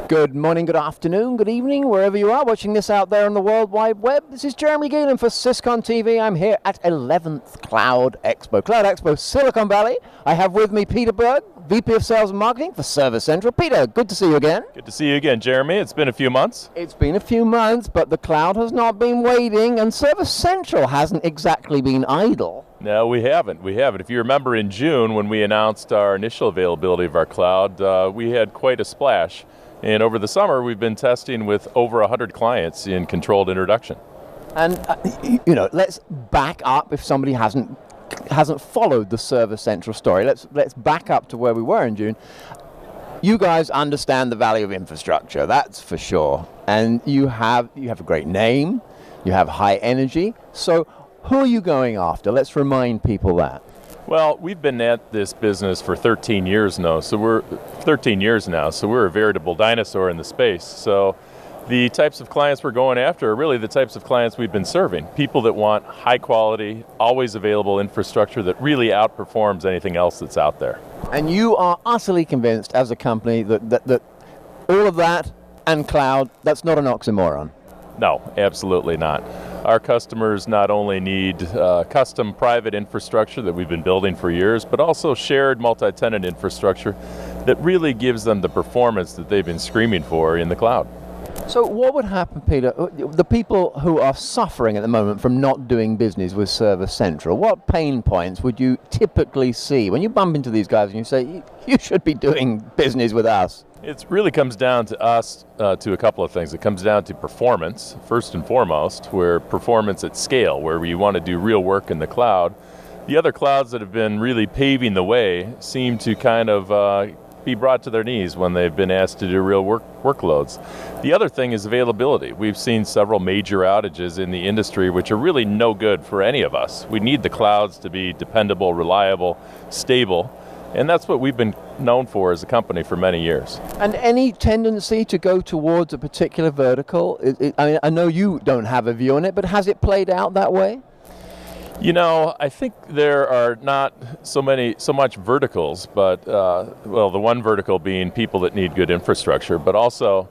Good morning, good afternoon, good evening, wherever you are watching this out there on the World Wide Web. This is Jeremy Geelan for SYS-CON TV. I'm here at 11th Cloud Expo, Silicon Valley. I have with me Peter Berg, VP of Sales and Marketing for ServerCentral. Peter, good to see you again. Good to see you again, Jeremy. It's been a few months. It's been a few months, but the cloud has not been waiting, and ServerCentral hasn't exactly been idle. No, we haven't. If you remember in June when we announced our initial availability of our cloud, we had quite a splash. And over the summer, we've been testing with over 100 clients in controlled introduction. And, let's back up if somebody hasn't followed the ServerCentral story. Let's back up to where we were in June. You guys understand the value of infrastructure, that's for sure. And you have a great name, you have high energy. So who are you going after? Let's remind people that. Well, we've been at this business for 13 years now, so we're a veritable dinosaur in the space. So the types of clients we're going after are really the types of clients we've been serving. People that want high quality, always available infrastructure that really outperforms anything else that's out there. And you are utterly convinced as a company that all of that and cloud, that's not an oxymoron. No, absolutely not. Our customers not only need custom private infrastructure that we've been building for years, but also shared multi-tenant infrastructure that really gives them the performance that they've been screaming for in the cloud. So what would happen, Peter, the people who are suffering at the moment from not doing business with ServerCentral, what pain points would you typically see when you bump into these guys and you say, you should be doing business with us? It really comes down to us, to a couple of things. It comes down to performance, first and foremost, where performance at scale, where you want to do real work in the cloud. The other clouds that have been really paving the way seem to kind of be brought to their knees when they've been asked to do real workloads. The other thing is availability. We've seen several major outages in the industry which are really no good for any of us. We need the clouds to be dependable, reliable, stable, and that's what we've been known for as a company for many years. And any tendency to go towards a particular vertical? I know you don't have a view on it, but has it played out that way? You know, I think there are not so much verticals, but, the one vertical being people that need good infrastructure, but also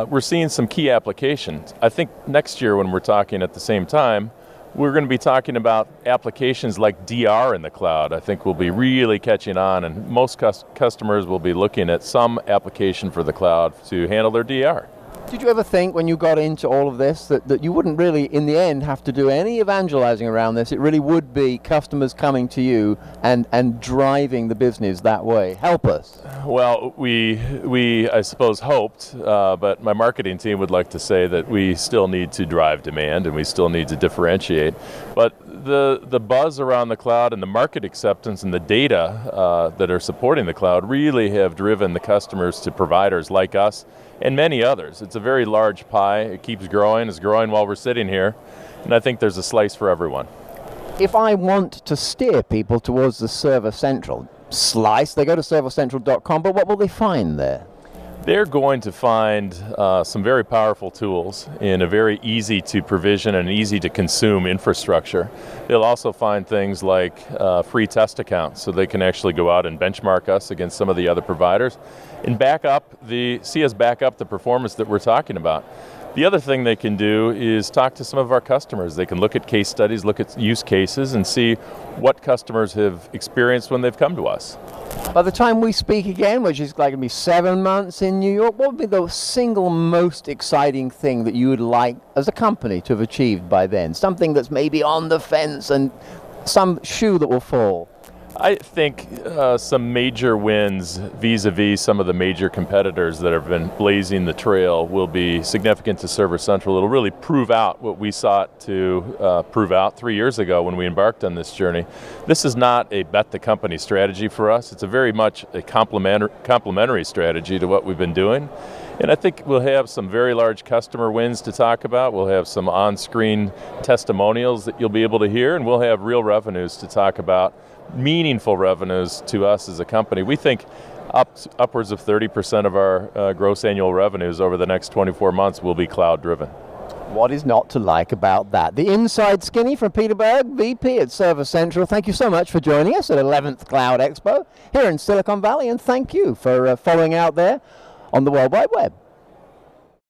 we're seeing some key applications. I think next year when we're talking at the same time, we're going to be talking about applications like DR in the cloud. I think we'll be really catching on, and most customers will be looking at some application for the cloud to handle their DR. Did you ever think when you got into all of this that you wouldn't really, in the end, have to do any evangelizing around this? It really would be customers coming to you and driving the business that way. Help us. Well, we I suppose hoped, but my marketing team would like to say that we still need to drive demand and we still need to differentiate. But the buzz around the cloud and the market acceptance and the data that are supporting the cloud really have driven the customers to providers like us and many others. It's a very large pie. It keeps growing. It's growing while we're sitting here. And I think there's a slice for everyone. If I want to steer people towards the ServerCentral slice, they go to servercentral.com, but what will they find there? They're going to find some very powerful tools in a very easy to provision and easy to consume infrastructure. They'll also find things like free test accounts, so they can actually go out and benchmark us against some of the other providers and see us back up the performance that we're talking about. The other thing they can do is talk to some of our customers. They can look at case studies, look at use cases, and see what customers have experienced when they've come to us. By the time we speak again, which is like going to be 7 months in New York, what would be the single most exciting thing that you would like as a company to have achieved by then? Something that's maybe on the fence and some shoe that will fall. I think some major wins vis-a-vis some of the major competitors that have been blazing the trail will be significant to ServerCentral. It'll really prove out what we sought to prove out 3 years ago when we embarked on this journey. This is not a bet the company strategy for us. It's a very much a complementary strategy to what we've been doing. And I think we'll have some very large customer wins to talk about. We'll have some on-screen testimonials that you'll be able to hear, and we'll have real revenues to talk about, meaningful revenues to us as a company. We think upwards of 30% of our gross annual revenues over the next 24 months will be cloud-driven. What is not to like about that? The inside skinny from Peter Berg, VP at ServerCentral. Thank you so much for joining us at 11th Cloud Expo here in Silicon Valley, and thank you for following out there on the World Wide Web.